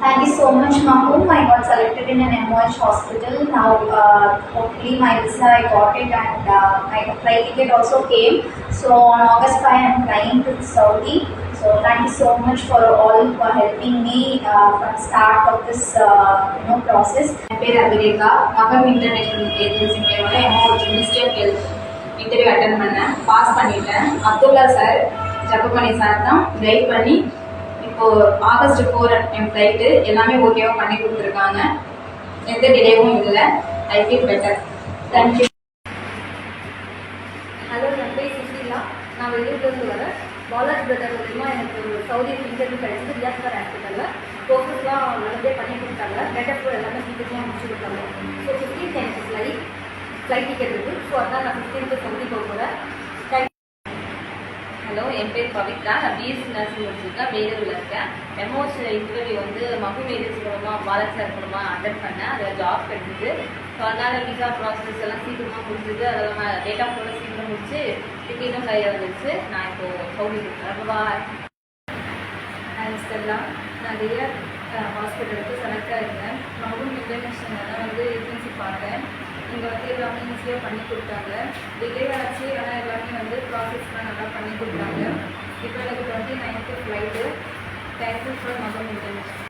Thank you so much, Mahmood. I got selected in an MOH hospital. Now, hopefully, my visa I got it, and my flight ticket also came. So, on August 5, I'm flying to Saudi. So, thank you so much for all who are helping me from start of this process. என் பேர் Abireka. Magam international agency மூலமாக MOH ministry of health interview attend பண்ணேன். Pass பண்ணிட்டேன். Abdullah sir, Jappamani sir தான் guide பண்ணி இப்போது August 4 என் flight எல்லாமே ஓகேவாக பண்ணி கொடுத்துருக்காங்க. எந்த டிலேவும் இல்லை. I feel better. Thank you. Hello, என் பேர் சுஷீலா. நான் வெளியூர்லேருந்து வரேன். பாலாஜி பிரதர் மூலிமா எனக்கு ஒரு சவுதி இன்டர்வியூ கிடைச்சது. ரியாஸ்கர் ஹாஸ்பிட்டலில் ப்ரோசஸ்லாம் நல்லபடியாக பண்ணி கொடுத்தாங்க. டேட்டா எல்லாமே சீக்கிரமாக முடிச்சு கொடுத்தாங்க. ஸோ 15th எனக்கு ஃப்ளைட் டிக்கெட் இருக்குது. ஸோ அதான் நான் 15th சவுதி போக போகிறேன். ஹலோ, என் பேர் பவித்ரா. நான் பிஎஸ்சி நர்சிங் முடிச்சிருக்கேன். வேலூரில் இருக்கேன். எம்ஓஹெச் இன்டர்வியூ வந்து மகும் ஏஜென்சி மூலமாக பாலாஜி சார் மூலமாக அட்டன் பண்ணேன். அதில் ஜாப் கிடைச்சிது. ஸோ அதனால் விசா ப்ராசஸ் எல்லாம் சீக்கிரமாக முடிஞ்சுது. அதெல்லாம் டேட் ஆஃப் கூட சீக்கிரம் முடிச்சு டிக்கெட்டும் கையில் வந்துச்சு. நான் இப்போது சவுதி இருக்கேன். பாய். ஸ்டெல்லா. நான் ரியாத் ஹாஸ்பிட்டலுக்கு செலக்ட் ஆகிருந்தேன். மகும் இன்டர்நேஷ்னலில் தான் வந்து ஏஜென்சி பார்த்தேன். இங்கே வந்து எல்லாமே ஈஸியாக பண்ணி கொடுத்தாங்க. டிலே ஆச்சு, ஆனால் எல்லாமே வந்து ப்ராசஸ்லாம் நல்லா பண்ணி கொடுத்தாங்க. இப்போ எனக்கு 29th ஃப்ளைட்டு. தேங்க்யூ ஃபார் மகம் இன்டர்நேஷ்னல்.